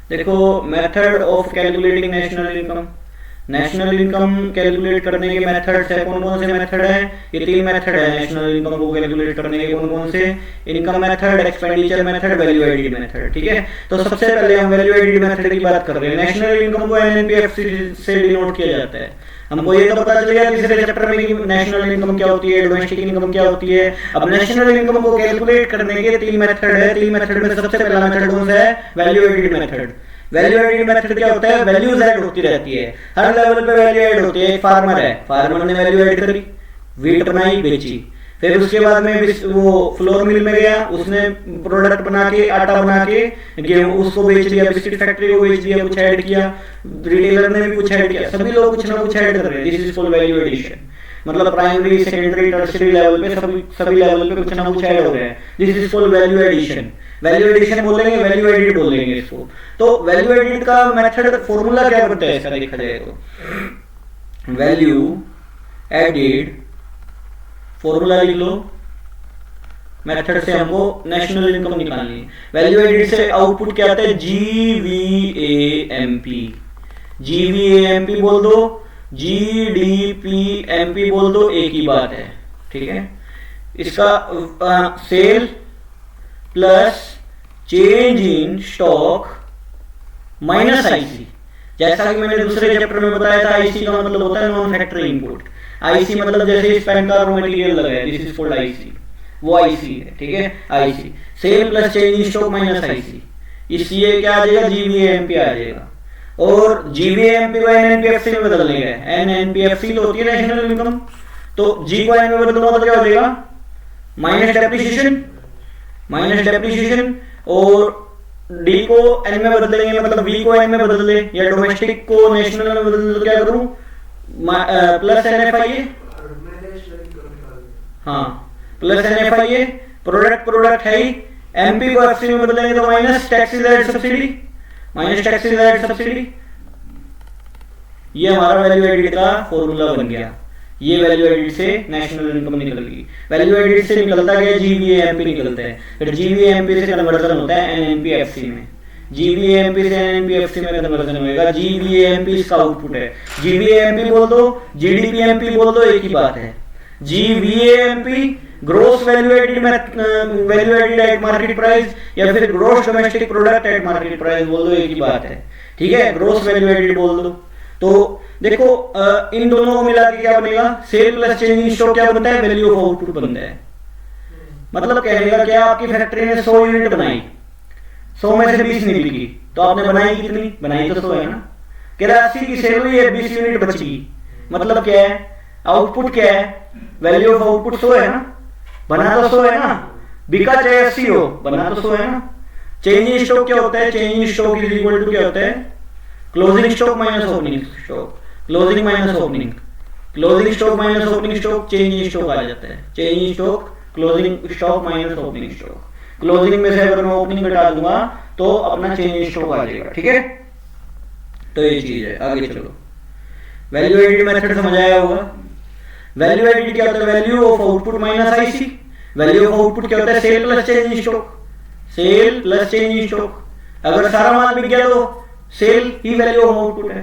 देखो method of calculating national income, national income calculate करने के मेथड्स है, कौन कौन से मेथड है? ये 3 मेथड है नेशनल इनकम को कैलकुलेट करने के। कौन कौन से? Income method, expenditure method, value added method. ठीक है, तो सबसे पहले हम वैल्यू एडेड मेथड की बात कर रहे हैं। नेशनल इनकम को एनएनपीएफ से डिनोट किया जाता है। हमको ये तो पता चल गया तीसरे चैप्टर में कि नेशनल इनकम क्या होती है, डोमेस्टिक इनकम क्या होती है। अब नेशनल इनकम को कैलकुलेट करने के 3 मेथड है। 3 मेथड में सबसे पहला मेथड कौन सा है? Value added method. Value added method क्या होता है? वैल्यूज ऐड होती रहती है, हर लेवल पे वैल्यू ऐड होती है। एक फार्मर है, फार्मर ने वैल्यू ऐड करी, व्हीट बनाई, बेची, फिर उसके बाद में वो फ्लोर मिल में गया, उसने प्रोडक्ट बना के, आटा बना के गेहूं उसको बेच दिया, बिस्किट फैक्ट्री को बेच दिया, कुछ ऐड किया, रिटेलर ने भी कुछ ऐड किया, सभी लोग कुछ ना कुछ ऐड कर रहे हैं। This is for value addition. मतलब प्राइमरी, सेकेंडरी, टर्शियरी लेवल पे सभी लेवल पे कुछ ना कुछ ऐड हो रहा है। This is for value addition. Value addition बोलेंगे, वैल्यू एडिड बोलेंगे इसको। तो वैल्यू एडिड का मेथड, फॉर्मूला क्या बनता है इसका देखा जाए तो वैल्यू एडिड, फॉर्मूला लिख लो, मेथड से हमको नेशनल इनकम निकालनी है। वैल्यू एडिड से आउटपुट क्या आता है? जीवीएएमपी। जीवीएएमपी बोल दो, जीडीपीएमपी बोल दो, एक ही बात है। ठीक है, इसका sale plus change in stock minus IC. जैसा कि मैंने दूसरे चैप्टर में बताया था, आईसी का मतलब होता है नॉन फैक्टरी इनपुट। आईसी मतलब जैसे इस पेन का रॉ मटेरियल लगा है, दिस इज कॉल्ड आईसी, वो आईसी है। ठीक है, IC sale plus change in stock minus IC, इसलिए क्या आ जाएगा? जीवीएमपी आ जाएगा। और जीवीएमपी को एनएनपीएफसी में बदल देंगे। एनएनपीएफसी तो होती है नेशनल इनकम, तो जी को एन में बदलूंगा तो क्या हो जाएगा? माइनस डेप्रिसिएशन, माइनस डेप्रिसिएशन, और डी को एन में बदल देंगे, मतलब वी को एन में बदल दे, या डोमेस्टिक को नेशनल में बदल दो, क्या करूं? प्लस एनएफआईए, हाँ प्लस एनएफआईए, प्रोडक्ट है ही। एमपी को एफसी में बदलेंगे तो minus taxes and subsidy, minus taxes and subsidy. ये हमारा वैल्यू एडिड का फॉर्मूला बन गया। ये वैल्यू एडिड से नेशनल इनकम निकल गई। वैल्यू एडिड से निकलता गया जीवीएएमपी निकलता है, फिर जीवीएएमपी से कन्वर्जन होता है एनएनपीएफसी में, जीवीएएमपी से एनएनपीएफसी में कन्वर्जन होगा। जीवीएएमपी इसका आउटपुट है। जीवीएएमपी बोल दो, जीडीपीएमपी बोल दो, एक ही बात है। GVAMP gross value added at market price, या फिर gross domestic product at market price बोल दो, एक ही बात है। ठीक है, ग्रोस वैल्यू एडिड बोल दो। तो देखो इन दोनों को मिला के क्या बनेगा? Sale plus change in stock क्या बनता है? वैल्यू ऑफ आउटपुट बनता है। मतलब कहने का क्या, आपकी फैक्ट्री ने 100 यूनिट बनाई, 100 में से 20 नहीं बिकी, तो आपने बनाई कितनी? बनाई तो 100 है ना। कह रहा 80 की सेल हुई है, 20 यूनिट बची, मतलब क्या है? आउटपुट क्या है? वैल्यू ऑफ आउटपुट 100 है ना, बना तो 100 है ना, बिका चाहे 80 हो, बना तो 100 है ना। चेंज इन स्टॉक क्या होता है? Change in stock is equal to क्या होता है? Closing stock minus opening stock, closing minus opening, closing stock minus opening stock, change in stock आ जाता है। Change in stock, closing stock minus opening stock. Closing में से अगर मैं ओपनिंग घटा दूंगा तो अपना चेंज इन स्टॉक आ जाएगा। ठीक है, तो ये चीज है। आगे चलो, वैल्यू एडिड मेथड समझ आया होगा। वैल्यू एडिड क्या होता है? Value of output minus IC. Value of output क्या होता है? Sale plus change in stock, sale plus change in stock. अगर सारा माल बिक गया तो सेल ही वैल्यू ऑफ आउटपुट है।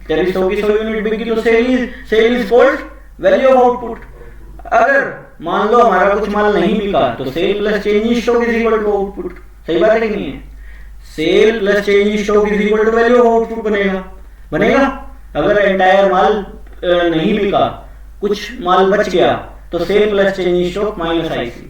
तेरी 100 की 100 यूनिट बिकी तो sale is called value of output. अगर मान लो हमारा कुछ माल नहीं बिका तो sale plus change in stock is equal to output. सही बात है कि नहीं है? Sale plus change in stock is equal to value of output बनेगा, बनेगा। अगर एंटायर माल नहीं बिका, कुछ माल बच गया, तो sale plus change in stock minus IC,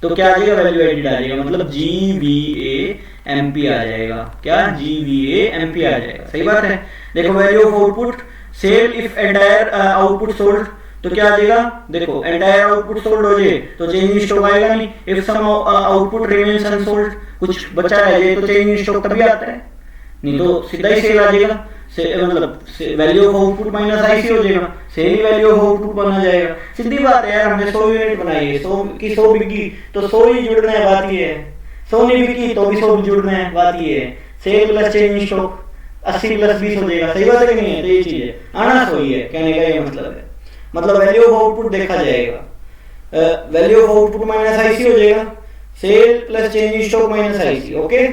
तो क्या आ जाएगा? वैल्यू एडिड आ जाएगा, मतलब जीवीएएमपी आ जाएगा। क्या? जीवीएएमपी आ जाएगा। सही बात है। देखो value of output, sale if entire output sold, तो क्या आ जाएगा? देखो एंटायर आउटपुट सोल्ड हो जाए तो चेंज इन स्टॉक आएगा नहीं। If some output remains unsold, कुछ बचा रह जाए तो चेंज इन स्टॉक तभी आता है, नहीं तो सीधा ही सेल आ जाएगा। मतलब value of output minus IC हो जाएगा, सेल ही वैल्यू ऑफ आउटपुट बना जाएगा। सीधी बात है यार, हमने 100 यूनिट बनाई है, 100 की 100 बिकी तो 100 ही जुड़ना है, बात ये है। 100 नहीं बिकी तो भी 100 जुड़ना है, बात ये है। Sale plus change in stock 80 plus 20 हो जाएगा। सही बात है कि नहीं है? तो ये चीज है, आना सही है, कहने का ये मतलब है। मतलब वैल्यू ऑफ आउटपुट देखा जाएगा, value of output minus IC हो जाएगा, sale plus change in stock minus IC. Okay,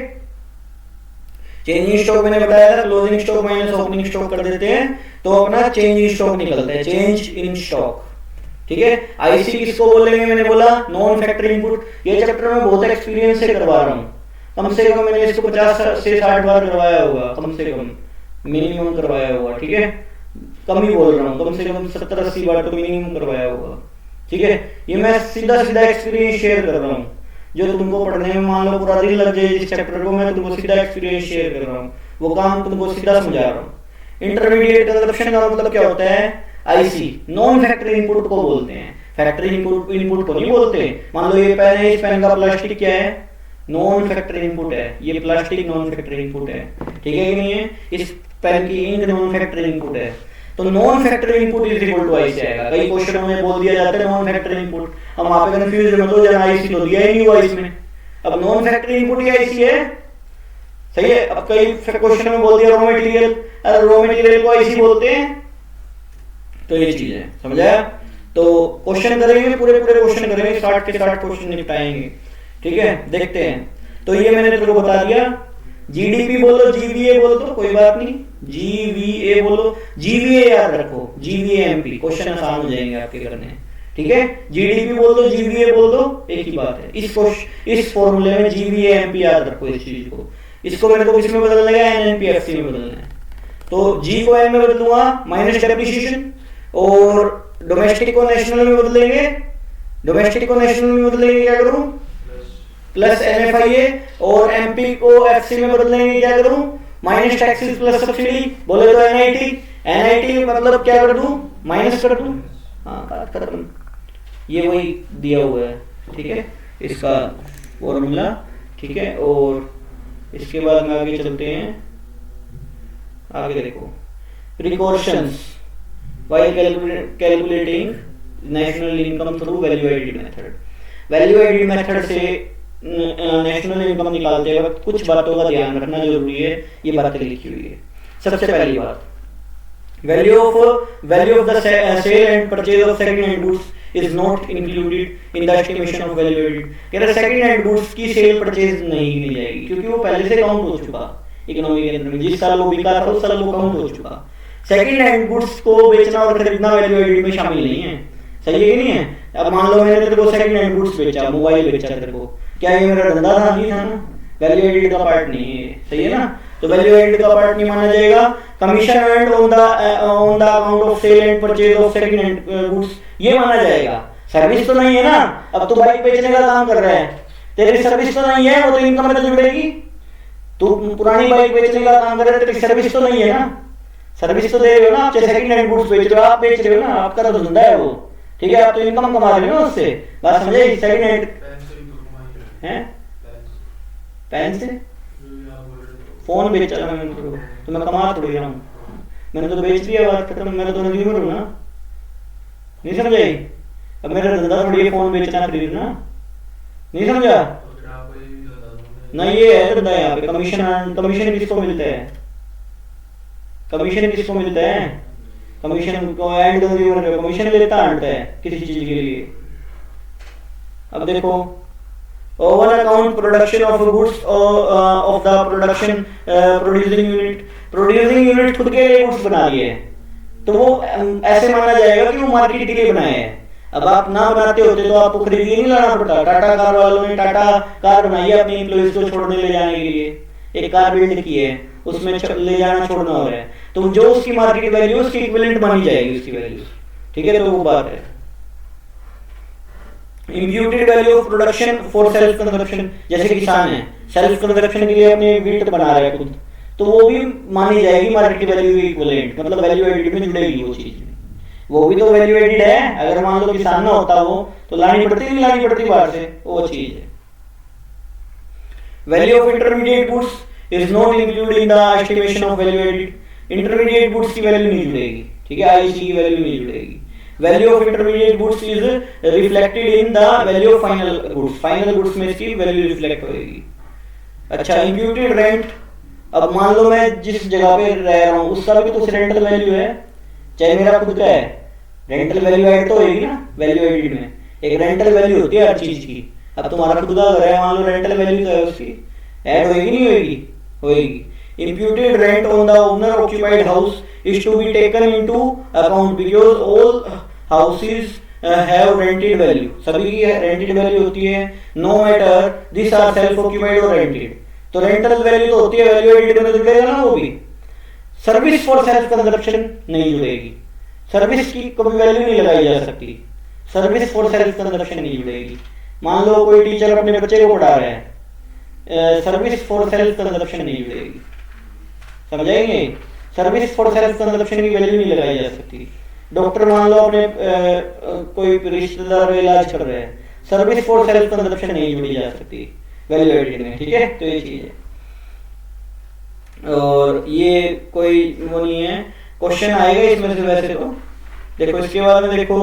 change in stock मैंने बताया था, closing stock minus opening stock कर देते हैं तो अपना चेंज इन स्टॉक निकलता है, चेंज इन स्टॉक। ठीक है, आईसी किसको बोलेंगे, मैंने बोला नॉन फैक्टर इनपुट। ये चैप्टर में बहुत एक्सपीरियंस से करवा रहा हूँ, कम से कम मैंने इसको 50 से 60 बार करवाया होगा, कम से कम मिनिमम करवाया होगा। ठीक है, कम ही बोल रहा हूँ, कम से कम 70-80 बार तो मिनिमम करवाया होगा। ठीक है, ये मैं सीधा सीधा एक्सपीरियंस शेयर कर रहा हूँ, जो तुमको पढ़ने में मान लो पूरा दिन लग जाए इस चैप्टर को, मैं तुमको सीधा एक्सपीरियंस शेयर कर रहा हूँ, वो काम तुमको सीधा समझा रहा हूँ। इंटरमीडिएट कंजप्शन का मतलब क्या होता है, आईसी नॉन फैक्टरी इनपुट को बोलते हैं, फैक्टरी इनपुट को नहीं बोलते। मान लो ये पेन है, इस पेन का प्लास्टिक क्या है, नॉन फैक्टरी इनपुट है, ये प्लास्टिक नॉन फैक्टरी इनपुट है। ठीक है कि नहीं है, इस पेन की इंक नॉन फैक्टरी इनपुट है, तो non factory input is equal to IC आएगा। कई क्वेश्चनों में बोल दिया जाता है नॉन फैक्टरी इनपुट, हम वहां पे कंफ्यूज मत हो जाना, आईसी तो दिया ही नहीं हुआ इसमें। अब नॉन फैक्टरी इनपुट ही आईसी है, सही है। अब कई क्वेश्चन में बोल दिया रॉ मटेरियल, अरे रॉ मटेरियल को आईसी बोलते हैं, तो ये चीज है, समझाया। तो क्वेश्चन करेंगे, पूरे क्वेश्चन करेंगे, 60 के 60 क्वेश्चन निपटाएंगे। ठीक है, देखते हैं। तो ये मैंने तेरे को बता दिया, जीडीपी बोलो, जीवीए बोलो तो कोई बात नहीं, जीवीए बोलो, जीवीए याद रखो, जीवीए एमपी, क्वेश्चन आसान हो जाएंगे आपके करने। ठीक है, जीडीपी बोल दो, जीवीए बोल दो, एक ही बात है। इस फॉर्मूले में जीवीए एमपी याद रखो इस चीज को। इसको मेरे को किसमें बदलना है, एनएनपीएफसी में बदलना है। तो जी को एन में बदलूंगा, माइनस डेप्रिसिएशन, और डोमेस्टिक को नेशनल में बदलेंगे, डोमेस्टिक को नेशनल में बदलेंगे, क्या करूं, प्लस एनएफआईए, और एमपी को एफसी में बदलेंगे, क्या करूं, माइनस टैक्सेस प्लस सब्सिडी, बोले तो एनआईटी, एनआईटी मतलब क्या कर दूं, माइनस कर दूं। हाँ, बात खत्म, ये वही दिया हुआ है। ठीक है, इसका फॉर्मूला। ठीक है, और इसके बाद में आगे चलते हैं। आगे देखो, precautions while calculating national income through value added method. Value added method से नेशनल इनकम निकालते वक्त कुछ बातों का ध्यान रखना जरूरी है, ये बातें लिखी हुई है। सबसे पहली बात, value of the sale and purchase of second hand goods is not included in the estimation of value added. कह रहे सेकंड हैंड गुड्स की सेल परचेज नहीं गिनी जाएगी, क्योंकि वो पहले से काउंट हो चुका इकोनॉमी के अंदर में, जिस साल वो बिका था उस साल वो काउंट हो चुका। सेकंड हैंड गुड्स को बेचना और खरीदना वैल्यू एडेड में शामिल नहीं है, सही है कि नहीं है। अब मान लो मैंने तेरे को सेकंड हैंड गुड्स बेचा, मोबाइल बेचा तेरे को, क्या ये मेरा धंधा था, नहीं था ना, वैल्यू एडेड का पार्ट नहीं है, सही है ना। तो वैल्यू एडेड का पार्ट नहीं माना जाएगा। Commission earned on the account of sale and purchase of second hand goods, ये माना जाएगा। सर्विस तो नहीं है ना, अब तू बाइक बेचने का काम कर रहा है, तेरी सर्विस तो नहीं है, वो तो इनकम में तो जुड़ेगी। तू पुरानी बाइक बेचने का काम कर रहा है, तेरी सर्विस तो नहीं है ना, सर्विस तो दे रहे हो ना, आप सेकंड हैंड गुड्स बेच रहे हो, आप बेच रहे हो ना, आपका तो धंधा है वो। ठीक है, आप तो इनकम कमा रहे हो उससे, बात समझे। सेकंड हैंड हैं, पेन से फोन बेच रहा मैं तो मैं कमा थोड़ी रहा हूँ, मैंने तो बेच दिया, बात खत्म, मैं तो कंज्यूमर हूँ ना, नहीं समझे। अब मेरा धंधा थोड़ी है फोन बेचना खरीदना, नहीं समझा। नहीं, ये है धंधा, यहाँ पे कमीशन किसको मिलता है, कमीशन किसको मिलता है, कमीशन को एंड कंज्यूमर कमीशन लेता है किसी चीज के लिए। अब देखो, over account production of goods of the production producing unit खुद के लिए गुड्स बना रही है, तो वो ऐसे माना जाएगा कि वो मार्केट के लिए बनाए हैं। अब आप ना बनाते होते तो आपको खरीद के नहीं लाना पड़ता। टाटा कार वालों ने टाटा कार बनाई है अपने एम्प्लॉइज को छोड़ने ले जाने के लिए, एक कार बिल्ड की है, उसमें ले जाना छोड़ना हो रहा है, तो जो उसकी मार्केट वैल्यू उसकी इक्विवेलेंट मानी जाएगी उसकी वैल्यू। ठीक है, तो वो बात है। Imputed value of production for self consumption, जैसे किसान है सेल्फ कंजप्शन के लिए अपने व्हीट बना रहा है खुद, तो वो भी मानी जाएगी मार्केट वैल्यू इक्विवेलेंट, मतलब वैल्यू एडेड में जुड़ेगी वो चीज, वो भी तो वैल्यू एडेड है। अगर मान लो किसान ना होता वो तो लानी पड़ती नहीं लानी पड़ती बाहर से, वो चीज है। Value of intermediate goods is not included in the estimation of value added. Intermediate goods की वैल्यू नहीं जुड़ेगी, ठीक है, आईसी की वैल्यू नहीं जुड़ेगी। Value of intermediate goods is reflected in the value of final goods, final goods में इसकी वैल्यू रिफ्लेक्ट होगी। अच्छा, इंप्यूटेड रेंट, अब मान लो मैं जिस जगह पे रह रहा हूँ उसका भी तो रेंटल वैल्यू है, चाहे मेरा खुद का है, रेंटल वैल्यू ऐड तो होगी ना वैल्यू एडेड में, एक रेंटल वैल्यू होती है हर चीज की। अब तुम्हारा खुद का घर है, मान लो रेंटल वैल्यू तो है उसकी, ऐड होगी नहीं होगी, होगी। Imputed rent on the owner occupied house is to be taken into account because all houses have rented value. सभी की rented value होती है, no matter these are self occupied or rented. तो rental value तो होती है, value added में तो जुड़ेगा ना वो भी. सर्विस फॉर सेल्फ कंजप्शन नहीं जुड़ेगी, सर्विस की कभी वैल्यू नहीं लगाई जा सकती, सर्विस फॉर सेल्फ कंजप्शन नहीं जुड़ेगी. मान लो कोई टीचर अपने बच्चे को पढ़ा रहा है, सर्विस फॉर सेल्फ कंजप्शन नहीं जुड़ेगी. समझाएंगे? सर्विस फॉर सेल्फ कंजप्शन की वैल्यू नहीं लगाई जा सकती. डॉक्टर मान लो अपने कोई रिश्तेदार का इलाज कर रहे हैं, सर्विस फॉर सेल्फ कंजप्शन नहीं जुड़ी जा सकती वैल्यू एडिड में. ठीक है, तो ये चीज है. और ये कोई वो नहीं है, क्वेश्चन आएगा इसमें से वैसे तो. देखो इसके बाद में देखो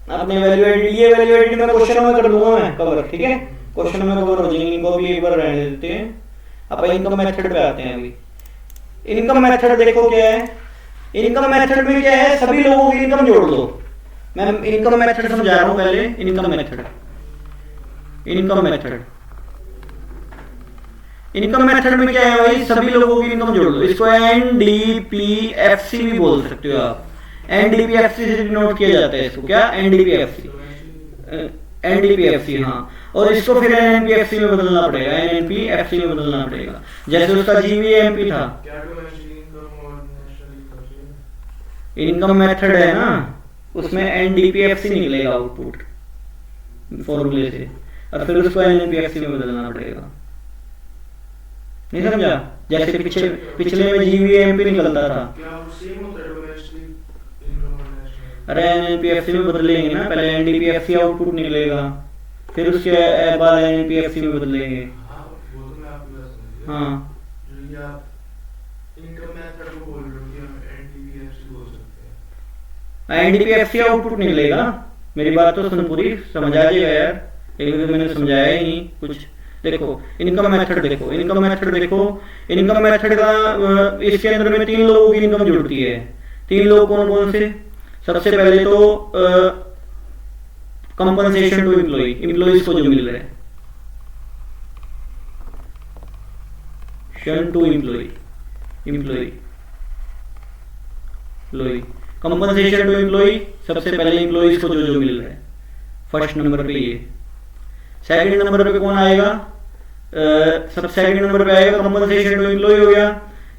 अपने वैल्यू एडिड, ये वैल्यू एडिड में क्वेश्चन में कर दूंगा मैं कवर. ठीक है, क्वेश्चन में कवर हो जाएंगे, इनको भी एक बार रहने देते हैं. अब इनकम मेथड पे आते हैं. अभी इनकम मेथड देखो क्या है. इनकम मेथड में क्या है, सभी लोगों की इनकम जोड़ दो. मैं इनकम मेथड समझा रहा हूं पहले. Income method, income method, income method में क्या है भाई, सभी लोगों की इनकम जोड़ दो. इसको एनडीपीएफसी भी बोल सकते हो आप. एनडीपीएफसी से डिनोट किया जाता है इसको. क्या? NDPFC, NDPFC. हाँ, और इसको फिर एनएनपीएफसी में बदलना पड़ेगा, एनएनपीएफसी में बदलना पड़ेगा. जैसे उसका जीवीएमपी था. इनकम मेथड है ना, उसमें एनडीपीएफसी निकलेगा आउटपुट फॉर्मूले से, और फिर उसको एनएनपीएफसी में बदलना पड़ेगा. नहीं समझा? जैसे पिछले में जीवीएमपी निकलता था. अरे एनएनपीएफसी में बदलेंगे ना, पहले एनडीपीएफसी आउटपुट निकलेगा, फिर उसके बाद एनएनपीएफसी में बदलेंगे. हाँ, एनडीपीएफसी आउटपुट निकलेगा. मेरी बात तो सुन पूरी, समझ आ जाएगा यार, एक तो मैंने समझाया ही नहीं कुछ. देखो इनकम मेथड देखो, इनकम मेथड देखो. इनकम मेथड का इसके अंदर में 3 लोगों की इनकम जुड़ती है. 3 लोग कौन कौन से? सबसे पहले तो कंपनसेशन टू एम्प्लॉय, एम्प्लॉइज को जो मिल रहा है, शन to employ, employ compensation to employ. सबसे पहले एम्प्लॉइज को जो मिल रहा है फर्स्ट नंबर पे ये. सेकंड नंबर पे कौन आएगा? सब सेकंड नंबर पे आएगा कंपनसेशन टू एम्प्लॉय हो गया.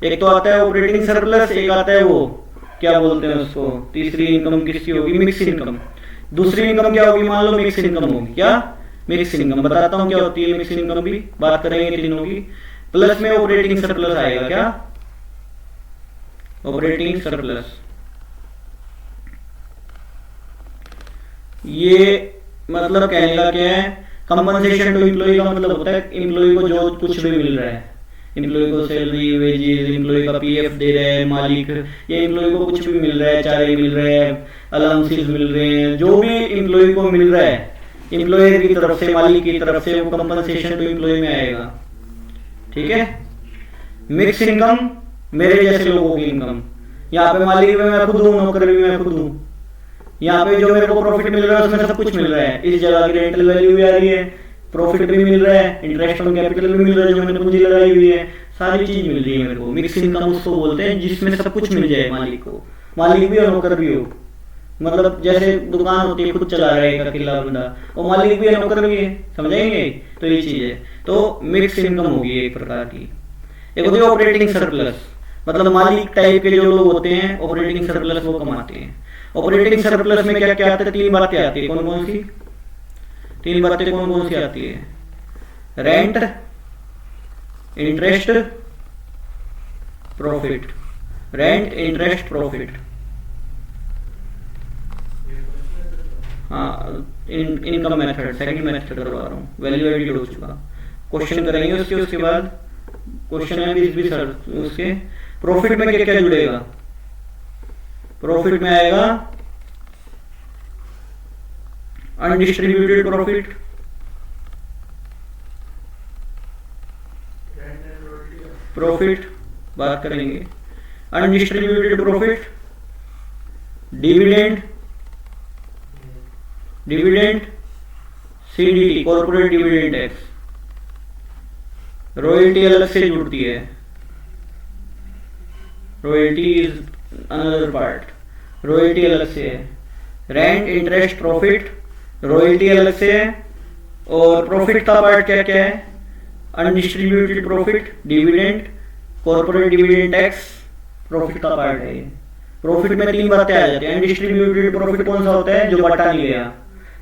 एक तो आता है ऑपरेटिंग सरप्लस, एक आता है वो क्या बोलते हैं उसको, तीसरी इनकम किसकी होगी? Mix income. दूसरी इनकम क्या होगी? मान लो मिक्स इनकम होगी. क्या? Mix income. बताता हूँ क्या होती है मिक्स इनकम, भी बात करेंगे तीनों की. प्लस में ऑपरेटिंग सरप्लस आएगा. क्या? Operating surplus. ये मतलब कहने का क्या है, कंपनसेशन टू एम्प्लॉय का मतलब होता है एम्प्लॉय को जो कुछ भी मिल रहा है, एम्प्लॉय को सैलरी, वेजेस, एम्प्लॉय का पीएफ दे रहे हैं मालिक, या एम्प्लॉय को कुछ भी मिल रहा है, चारे मिल रहे हैं, अलाउंसेस मिल रहे हैं, जो भी एम्प्लॉय को मिल रहा है एम्प्लॉयर की तरफ से, मालिक की तरफ से, वो कंपनसेशन टू एम्प्लॉय में आएगा. ठीक है. मिक्स इनकम, मेरे जैसे लोगों की इनकम. यहाँ पे मालिक भी मैं खुद हूँ, नौकर भी मैं खुद हूँ. यहाँ पे जो मेरे को प्रॉफिट मिल रहा है उसमें सब कुछ मिल रहा है. इस जगह की रेंटल वैल्यू भी आ रही है, प्रॉफिट भी मिल रहा है, इंटरेस्ट ऑन कैपिटल भी मिल रहा है जो मैंने पूंजी लगाई हुई है, सारी चीज मिल रही है मेरे को. मिक्स इनकम उसको बोलते हैं जिसमें सब कुछ मिल जाए मालिक को, मालिक भी और नौकर भी हो. मतलब जैसे दुकान होती है, खुद चला रहा है एक अकेला बंदा, और मालिक भी है नौकर भी है. समझेंगे? तो ये चीज है. तो मिक्स इनकम होगी एक प्रकार की. एक होती है ऑपरेटिंग सरप्लस, मतलब मालिक टाइप के जो लोग होते हैं ऑपरेटिंग सरप्लस वो कमाते हैं. ऑपरेटिंग सरप्लस में क्या क्या आता है? 3 बातें आती है. कौन कौन सी 3 बातें कौन कौन सी आती है? Rent, interest, profit. Rent, interest, profit. हाँ, इनकम मेथड सेकंड मेथड करवा रहा हूँ, वैल्यू एडिड हो चुका. क्वेश्चन करेंगे उसके बाद. क्वेश्चन है 20 सर उसके. प्रॉफिट में क्या क्या जुड़ेगा? प्रॉफिट में आएगा अनडिस्ट्रीब्यूटेड प्रॉफिट, प्रॉफिट बात करेंगे, undistributed profit, dividend, dividend, CDT corporate dividend tax, royalty अलग से जुड़ती है, royalty is another part, royalty अलग से है, रेंट, इंटरेस्ट, प्रॉफिट, रॉयल्टी अलग से है, और प्रॉफिट का पार्ट क्या क्या है, undistributed profit, dividend, corporate dividend tax, profit का पार्ट है ये। प्रॉफिट में तीन बातें आ जाती हैं। अनडिस्ट्रीब्यूटेड प्रॉफिट कौन सा होता है, जो बांटा नहीं गया,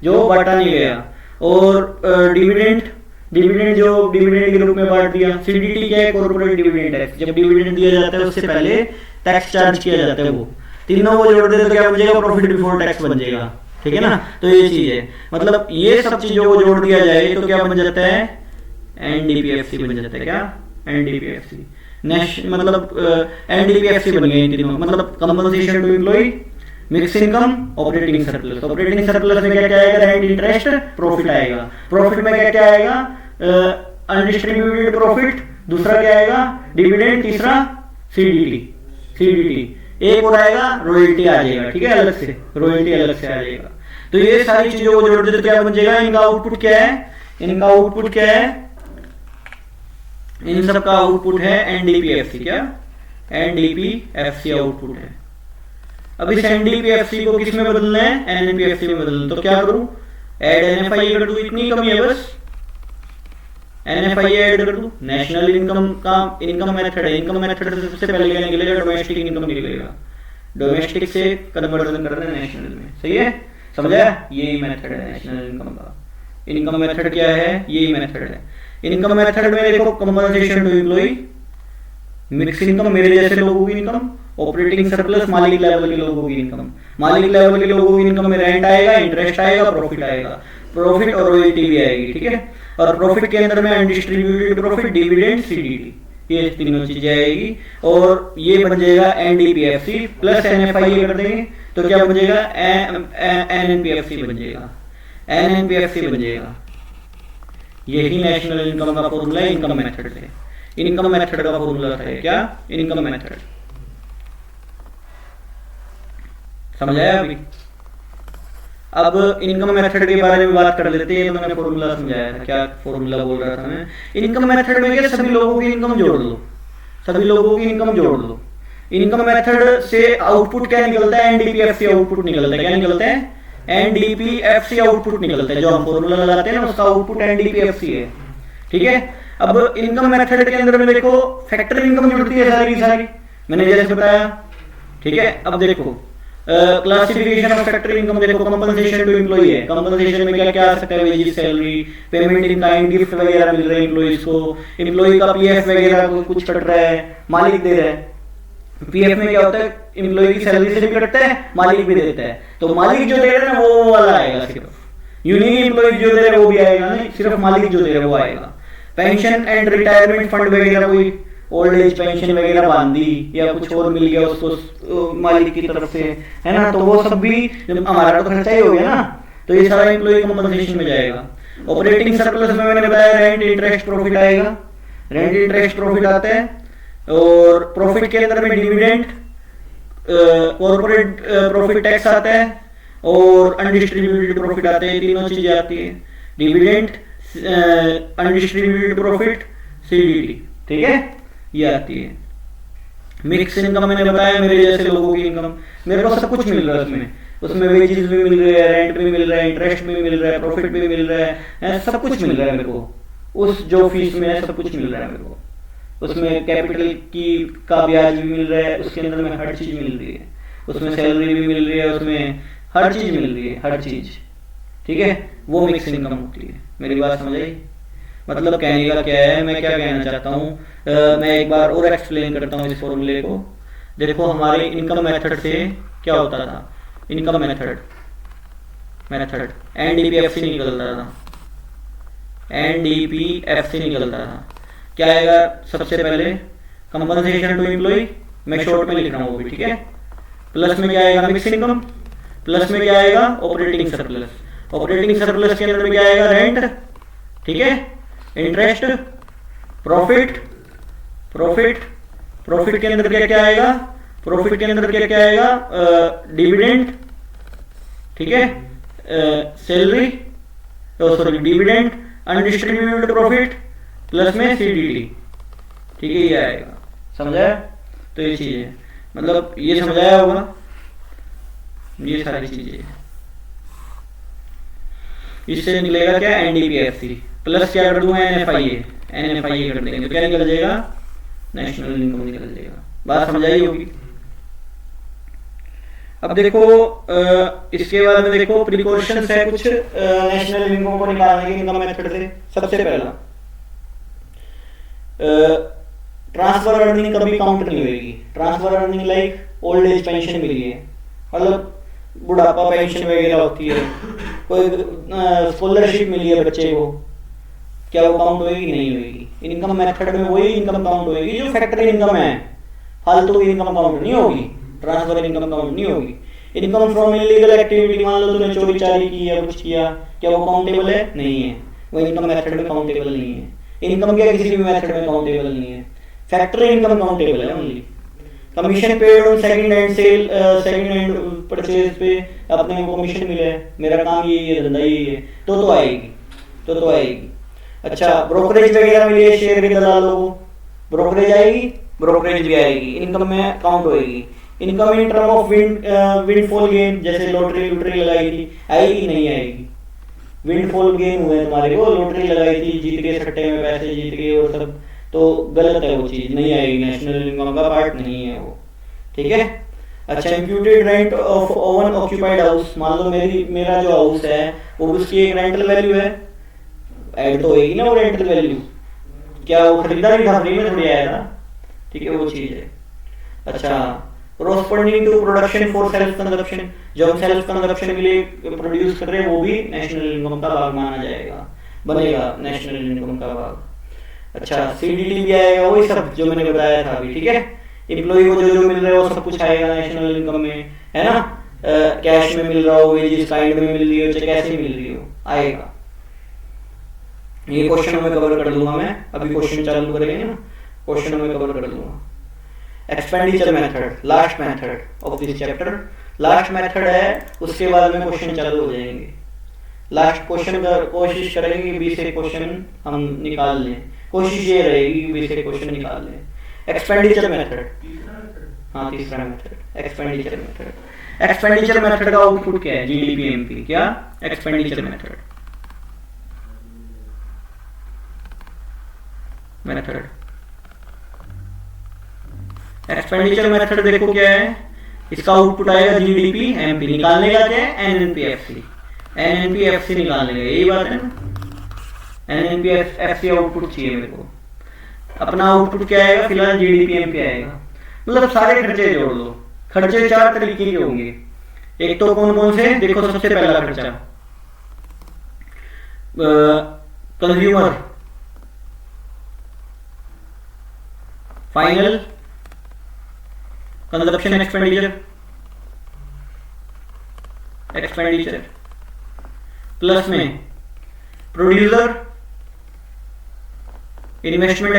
जो बांटा नहीं गया, और डिविडेंड, डिविडेंड जो डिविडेंड के रूप में बांट दिया। सीडीटी क्या है, कॉर्पोरेट डिविडेंड टैक्स, जब डिविडेंड दिया जाता है उससे पहले टैक्स चार्ज किया जाता है, वो तीनों को जोड़ दे तो क्या बन जाएगा, प्रॉफिट बिफोर टैक्स बन जाएगा, ठीक है ना। तो ये चीज है, मतलब ये सब चीजों को जोड़ दिया जाए तो क्या बन जाता है, एनडीपीएफसी बन जाता है। क्या, एनडीपीएफसी, मतलब एनडीपीएफसी बन गई तीनों, मतलब compensation to employ, mix income, operating surplus. Operating surplus में क्या क्या आएगा, रेंट, इंटरेस्ट, प्रॉफिट आएगा। प्रॉफिट में क्या क्या आएगा, अनडिस्ट्रीब्यूटेड प्रॉफिट, दूसरा क्या आएगा, डिविडेंड, तीसरा सीडीटी, सीडीटी एक और आएगा, रॉयल्टी आ जाएगा, ठीक है, अलग से, रॉयल्टी अलग से आ जाएगा। तो ये सारी चीजों को जोड़ दे तो क्या बन जाएगा, इनका आउटपुट क्या है, इनका आउटपुट क्या है, इन सब का आउटपुट है एनडीपीएफसी। क्या, एनडीपीएफसी आउटपुट है। अब इस एनडीपीएफसी को किस में बदलना है, एनएनपीएफसी में बदलना। तो क्या करूं, ऐड एनएफआई कर दूं, इतनी कमी है बस, एनएफआई ऐड कर दूं। नेशनल इनकम का इनकम मेथड है, इनकम मेथड से सबसे पहले क्या निकलेगा, डोमेस्टिक इनकम निकलेगा। डोमेस्टिक से कन्वर्जन करना है नेशनल में, सही है, समझा, यही मेथड है नेशनल इनकम का। इनकम मेथड क्या है, यही मेथड है। इनकम मेथड में देखो, compensation to employ, mix income मेरे जैसे लोगों की इनकम, ऑपरेटिंग सरप्लस मालिक लेवल के लोगों की इनकम। मालिक लेवल के लोगों की इनकम में रेंट आएगा, इंटरेस्ट आएगा, प्रॉफिट आएगा, प्रॉफिट और रॉयल्टी भी आएगी, ठीक है। और प्रॉफिट के अंदर में अनडिस्ट्रीब्यूटेड प्रॉफिट, डिविडेंड, सीडीटी, ये तीनों चीजें आएगी। और ये बन जाएगा एनडीपीएफसी प्लस एनएफआई कर देंगे तो क्या बन जाएगा, एनएनपीएफसी बन जाएगा, एनएनपीएफसी बन जाएगा। यही नेशनल इनकम का फॉर्मूला है, इनकम मेथड से। इनकम मेथड का फॉर्मूला है क्या, इनकम मेथड, समझ आया अभी। अब इनकम मेथड के बारे में बात कर लेते हैं। तो मैंने फॉर्मूला समझाया था, क्या फॉर्मूला बोल रहा था मैं, इनकम मेथड में क्या, सभी लोगों की इनकम जोड़ लो, सभी लोगों की इनकम जोड़ लो। इनकम मेथड से आउटपुट क्या निकलता है, एनडीपीएफसी आउटपुट निकलता है। क्या निकलता है, एनडीपीएफसी आउटपुट निकलता है। जो हम फॉर्मूला लगाते हैं ना, उसका आउटपुट एनडीपीएफसी है, ठीक है। अब इनकम मेथड के अंदर में देखो, फैक्टर इनकम जुड़ती है सारी की सारी, मैंने जैसे बताया, ठीक है। अब देखो क्लासिफिकेशन ऑफ फैक्टर इनकम, देखो कंपनसेशन टू एम्प्लॉय है। कंपनसेशन में क्या क्या आ सकता है, wages, salary, payment in kind, gift वगैरह मिल रहे हैं एम्प्लॉइज को, एम्प्लॉय का पीएफ वगैरह कुछ कट रहा है, मालिक दे रहा है। पीएफ में क्या होता है, एम्प्लॉय की सैलरी से भी कटता है, मालिक भी देता है। तो मालिक जो दे रहा है ना, वो वाला आएगा सिर्फ, यूनिक एम्प्लॉय जो दे रहा है वो भी आएगा नहीं, सिर्फ मालिक जो दे रहा है वो आएगा। पेंशन एंड रिटायरमेंट फंड वगैरह, कोई ओल्ड एज पेंशन वगैरह बांधी या कुछ और मिल गया उसको मालिक की तरफ से, है ना, तो वो सब भी हमारा तो खर्चा ही हो गया ना, तो ये सारा एम्प्लॉय कंपनसेशन में जाएगा। ऑपरेटिंग सरप्लस में मैंने बताया रेंट, इंटरेस्ट, प्रॉफिट आएगा, रेंट, इंटरेस्ट, प्रॉफिट आता है। और प्रॉफिट के अंदर में डिविडेंड, कॉर्पोरेट प्रॉफिट टैक्स आता है, और अनडिस्ट्रीब्यूटेड प्रॉफिट आते हैं। तीनों चीजें आती है, डिविडेंड, अनडिस्ट्रीब्यूटेड प्रॉफिट, सीडीटी, ठीक है, ये आती है। मिक्स इनकम मैंने बताया, मेरे जैसे लोगों की इनकम, मेरे को सब कुछ मिल रहा है उसमें, उसमें वेजेस भी मिल रहे हैं, रेंट भी मिल रहा है, इंटरेस्ट भी मिल रहा है, प्रॉफिट भी मिल रहा है, सब कुछ मिल रहा है मेरे को। उस जो फीस में है सब कुछ मिल रहा है मेरे को, उसमें कैपिटल की का ब्याज भी मिल रहा है, उसके अंदर में हर चीज मिल रही है, उसमें सैलरी भी मिल रही है, उसमें हर चीज मिल रही है, हर चीज, ठीक है। वो मिक्स इनकम होती है। मेरी बात समझ आई, मतलब कहने का क्या है, मैं क्या कहना चाहता हूँ, मैं एक बार और एक्सप्लेन करता हूँ इस फॉर्मूले को। देखो हमारे इनकम मेथड से क्या होता था, इनकम मेथड एनडीपीएफसी निकलता था, एनडीपीएफसी निकलता था। क्या आएगा, सबसे पहले कंपनसेशन टू एम्प्लॉय, मैं शॉर्ट में लिख रहा हूँ वो भी, ठीक है। प्लस में क्या आएगा, मिक्स इनकम, प्लस में क्या आएगा, ऑपरेटिंग सरप्लस, ऑपरेटिंग सरप्लस के अंदर में क्या आएगा, रेंट, ठीक है, इंटरेस्ट, प्रॉफिट, प्रॉफिट के अंदर क्या क्या आएगा, प्रॉफिट के अंदर क्या क्या आएगा, डिविडेंड, ठीक है, salary, sorry dividend, undistributed profit, plus में CDT, ठीक है, ये आएगा। समझा? तो ये चीज है, मतलब ये समझाया होगा, ये सारी चीजें। इससे निकलेगा क्या, NDPFC प्लस क्या कर दूंगा, NFIA कर देंगे तो क्या निकल जाएगा, नेशनल इनकम निकल जाएगा। बात समझ आई होगी। अब देखो इसके बाद में देखो प्रिकॉशंस है कुछ नेशनल इनकम को निकालने के इनकम मेथड से। सबसे पहला ट्रांसफर अर्निंग कभी काउंट नहीं होगी। Transfer earning like old age pension मिली है, मतलब बुढ़ापा पेंशन वगैरह होती है, कोई स्कॉलरशिप मिली है बच्चे को, क्या वो काउंट होगी? नहीं होगी। इनकम मेथड में वही इनकम काउंट होगी जो फैक्टरी इनकम है, फालतू की इनकम काउंट नहीं होगी, ट्रांसफर इनकम काउंट नहीं होगी। इनकम फ्रॉम इलीगल एक्टिविटी, मान लो तुमने चोरी चारी की या कुछ किया, क्या वो काउंटेबल है? नहीं है, वो इनकम मेथड में काउंटेबल नहीं है। इनकम क्या किसी भी मेथड में काउंटेबल नहीं है, फैक्टरी इनकम काउंटेबल है only. Commission paid on second hand sale, second hand purchase पे अपने को कमीशन मिले, मेरा काम ये है, धंधा ये है, तो आएगी, तो आएगी। अच्छा, ब्रोकरेज वगैरह मिली है शेयर के दलालों को, ब्रोकरेज आएगी, ब्रोकरेज भी आएगी, इनकम में काउंट होएगी। Income in term of windfall gain, जैसे लॉटरी लॉटरी लगाई थी, आएगी? नहीं आएगी। विंडफॉल गेन हुए तुम्हारे को, लॉटरी लगाई थी, जीत गए, सट्टे में पैसे जीत गए और सब, तो गलत है वो चीज, नहीं आएगी, नेशनल इनकम का पार्ट नहीं है वो, ठीक है। अच्छा, imputed rent of oven occupied house, मान लो मेरा जो हाउस है वो उसकी एक रेंटल वैल्यू है, ऐड तो होगी ना वो रेंटल वैल्यू, क्या वो खरीदारी था, फ्री में थोड़ी आया था, ठीक है, वो चीज है। अच्छा, corresponding to production for self consumption, जो हम सेल्फ कंजप्शन के लिए प्रोड्यूस कर रहे हैं वो भी नेशनल इनकम का भाग माना जाएगा, बनेगा नेशनल इनकम का भाग। अच्छा, CDT भी आएगा, वही सब जो मैंने बताया था अभी, ठीक है। एम्प्लॉय को जो मिल रहा है वो सब कुछ आएगा नेशनल इनकम में, है ना, कैश में मिल रहा हो, वेजेस काइंड में मिल रही हो, चाहे कैसे मिल रही हो, आएगा। ये क्वेश्चन में कवर कर दूंगा मैं, अभी क्वेश्चन चालू करेंगे ना, क्वेश्चन में कवर कर दूंगा। Expenditure method, last method of this chapter, last method है, उसके बाद में क्वेश्चन चालू हो जाएंगे। लास्ट क्वेश्चन का कोशिश करेंगे कि 20 क्वेश्चन हम निकाल लें, कोशिश ये रहेगी कि 20 क्वेश्चन निकाल लें। एक्सपेंडिचर मेथड, हाँ तीसरा method expenditure method. Expenditure method का आउटपुट क्या है, GDP-MP, क्या एक्सपेंडिचर मेथड एक्सपेंडिचर मेथड देखो क्या है, इसका आउटपुट आएगा GDP-MP, निकालने का क्या है, NNP-FC निकालने का, यही बात है ना, NNP-FC आउटपुट चाहिए मेरे को। अपना आउटपुट क्या आएगा, फिलहाल GDP-MP आएगा। मतलब सारे खर्चे जोड़ लो, खर्चे 4 तरीके के होंगे। एक तो कौन कौन से, देखो सबसे पहला खर्चा consumer final consumption expenditure plus में प्रोड्यूसर इन्वेस्टमेंट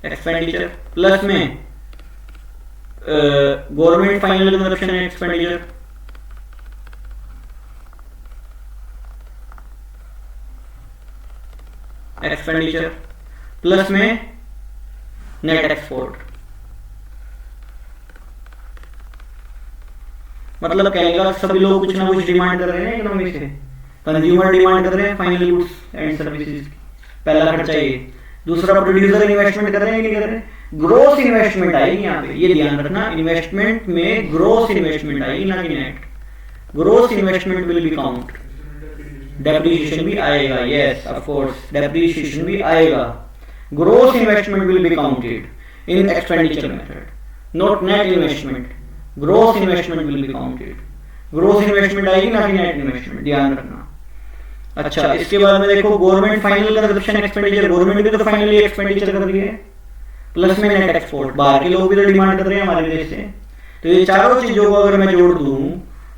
एक्सपेंडिचर प्लस में government final consumption expenditure plus में नेट एक्सपोर्ट। मतलब कहेगा सभी लोग कुछ ना कुछ डिमांड कर रहे हैं इकोनॉमी से, कंज्यूमर डिमांड कर रहे हैं फाइनल गुड्स एंड सर्विसेज, पहला खर्चा ये। दूसरा प्रोड्यूसर इन्वेस्टमेंट कर रहे हैं, नहीं कर रहे, ग्रोस इन्वेस्टमेंट आएगी यहाँ पे, ये ध्यान रखना, इन्वेस्टमेंट में ग्रोस इन्वेस्टमेंट आएगी ना कि net. Gross investment will be count, depreciation भी आएगा, यस ऑफ कोर्स डेप्रिसिएशन भी आएगा। Gross investment will be counted in expenditure method, not net investment, gross investment will be counted. Gross investment आएगी ना कि नेट इन्वेस्टमेंट, ध्यान रखना। अच्छा, इसके बाद में देखो government final consumption expenditure, government भी तो फाइनली एक्सपेंडिचर कर रही है, प्लस में नेट एक्सपोर्ट, बाहर के लोग भी तो डिमांड कर रहे हैं हमारे देश से। तो ये चारों चीजों को अगर मैं जोड़ दूं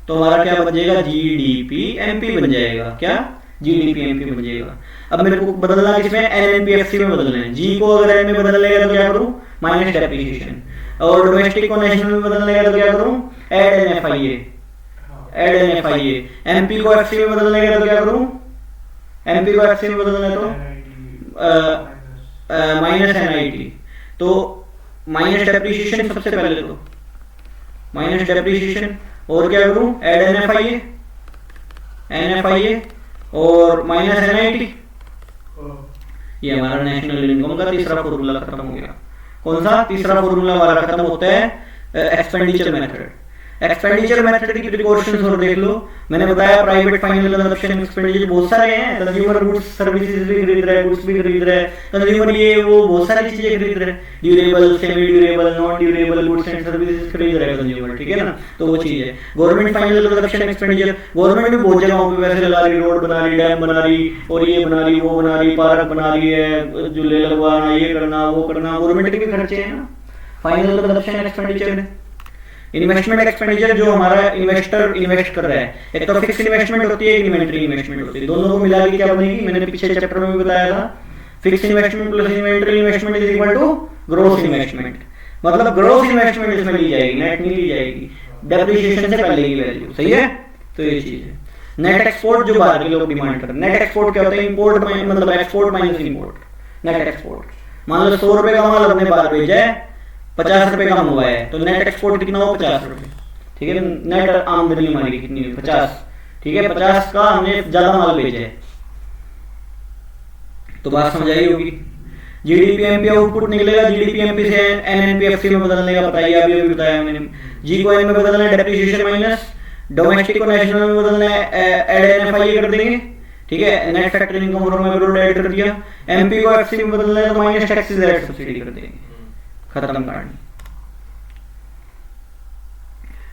तो हमारा क्या बन जाएगा, GDP-MP बन जाएगा। क्या GDP-MP बन जाएगा। अब मेरे को बदलना किसमें, NNP-FC में बदलना है। G को अगर N में बदलने तो क्या करूं, माइनस डेप्रिसिएशन, और डोमेस्टिक को नेशनल में बदलने तो क्या करूं, ऐड NFIA। MP को FC में बदलने तो क्या करूं, एमपी को एफसी में बदलना है तो माइनस एनआईटी, तो माइनस डेप्रिसिएशन सबसे पहले, तो माइनस डेप्रिसिएशन और क्या करूं, एड एनएफआईए और माइनस एनआईटी। ये हमारा नेशनल इनकम का तीसरा फॉर्मूला खत्म हो गया। कौन सा तीसरा फॉर्मूला हमारा खत्म होता है, एक्सपेंडिचर मेथड। एक्सपेंडिचर मेथड की प्रिकॉशंस और देख लो, मैंने बताया प्राइवेट फाइनल कंजप्शन एक्सपेंडिचर बहुत सारे हैं, कंज्यूमर गुड्स सर्विसेज भी खरीद रहा है, गुड्स भी खरीद रहा है कंज्यूमर, ये वो बहुत सारी चीजें खरीद रहे हैं, durable, semi durable, non durable goods and services खरीद रहा है कंज्यूमर, ठीक है ना, तो वो चीज है। Government final consumption expenditure, government भी बहुत जगहों पे पैसे लगा रही, रोड बना रही, डैम बना रही, और ये बना रही, वो बना रही, पार्क बना रही है, झूले लगवाना, ये करना, वो करना, गवर्नमेंट के भी खर्चे हैं ना फाइनल कंजप्शन एक्सपेंडिचर में। इन्वेस्टमेंट एक्सपेंडिचर जो हमारा इन्वेस्टर इन्वेस्ट कर रहा है, एक तो फिक्स इन्वेस्टमेंट होती है, एक इन्वेंटरी इन्वेस्टमेंट होती है, दोनों को मिला के क्या बनेगी, मैंने पिछले चैप्टर में भी बताया था, fix investment plus inventory investment is equal to gross investment. मतलब ग्रोस इन्वेस्टमेंट इसमें ली जाएगी, नेट नहीं ली जाएगी, डेप्रिसिएशन से पहले की वैल्यू, सही है। तो ये चीज है। नेट एक्सपोर्ट जो बाहर के लोग डिमांड कर रहे हैं, नेट एक्सपोर्ट क्या होता है, इंपोर्ट मतलब export minus import. Net export मान लो 100 रुपए का माल अपने बाहर भेजा है, 50 रुपए का हुआ है, तो नेट एक्सपोर्ट कितना हो, 50 रुपए, ठीक है। नेट आमदनी हमारी कितनी है, 50, ठीक है। 50 का हमने ज्यादा माल भेजा है, तो बात समझ आई होगी। जीडीपी एमपी आउटपुट निकलेगा, जीडीपी एमपी से एनएनपीएफसी में बदलने का बताइए, अभी बताया मैंने। जी को एन में बदलना है, डेप्रिसिएशन माइनस, डोमेस्टिक को नेशनल में बदलना है, एड एनएफआई कर देंगे, ठीक है। Net factory income from abroad add कर दिया। एमपी को एफसी में बदलना है तो माइनस टैक्सेस एड सब्सिडी कर देंगे, खत्म कहानी।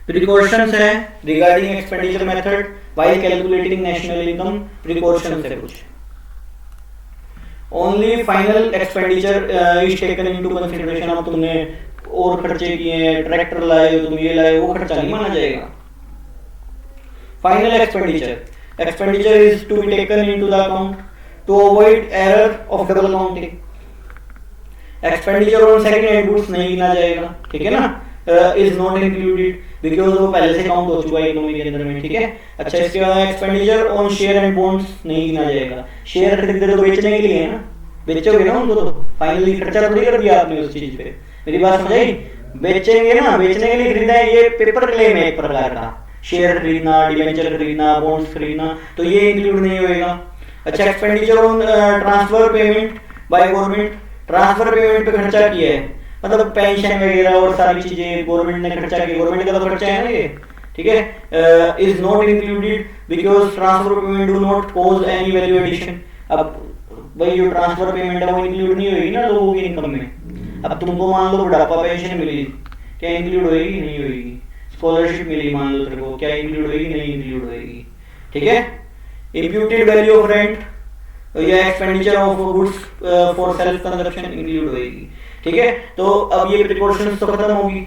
प्रिकॉशंस है regarding expenditure method while calculating national income, precautions है कुछ। Only final expenditure is taken into consideration. अब तुमने और खर्चे किए हैं, ट्रैक्टर लाए हो तुम, ये लाए, वो खर्चा नहीं माना जाएगा। Final expenditure is to be taken into the account to avoid error of double counting. Expenditure on second hand goods नहीं गिना जाएगा, ठीक है ना, इज नॉट इंक्लूडेड बिकॉज वो पहले से काउंट हो चुका है इकोनॉमी के अंदर में, ठीक है। अच्छा, इसके बाद expenditure on share and bonds नहीं गिना जाएगा। शेयर खरीदते तो बेचने के लिए है ना, बेचोगे ना उनको, तो फाइनली खर्चा थोड़ी कर दिया आपने उस चीज पे, मेरी बात समझ आई। बेचेंगे ना, बेचने के लिए खरीदना है, ये पेपर क्लेम है एक प्रकार का, शेयर खरीदना, डिवेंचर खरीदना, बॉन्ड्स खरीदना, तो ये इंक्लूड नहीं होएगा। अच्छा, expenditure on transfer payment by government, transfer payment पे खर्चा किया है, मतलब पेंशन वगैरह और सारी चीजें गवर्नमेंट ने खर्चा किया, गवर्नमेंट का तो खर्चा है ना ये, ठीक है। Is not included because transfer payment do not cause any value addition. अब भाई जो ट्रांसफर पेमेंट है वो इंक्लूड नहीं होगी ना लोगों की इनकम में। अब तुमको मान लो बुढ़ापा पेंशन मिली, क्या इंक्लूड होगी, नहीं होगी। स्कॉलरशिप मिली मान लो तेरे को, क्या इंक्लूड होगी, नहीं इंक्लूड होगी, ठीक है। इम्प्यूटेड वैल्यू ऑफ रेंट या expenditure of goods for self consumption include होगी, ठीक है। तो अब ये प्रिकॉशंस तो खत्म होगी,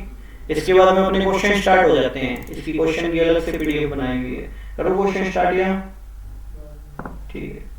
इसके बाद में अपने क्वेश्चन स्टार्ट हो जाते हैं। इसकी क्वेश्चन की अलग से पीडीएफ बनाई हुई है, करो क्वेश्चन स्टार्ट यहाँ, ठीक है।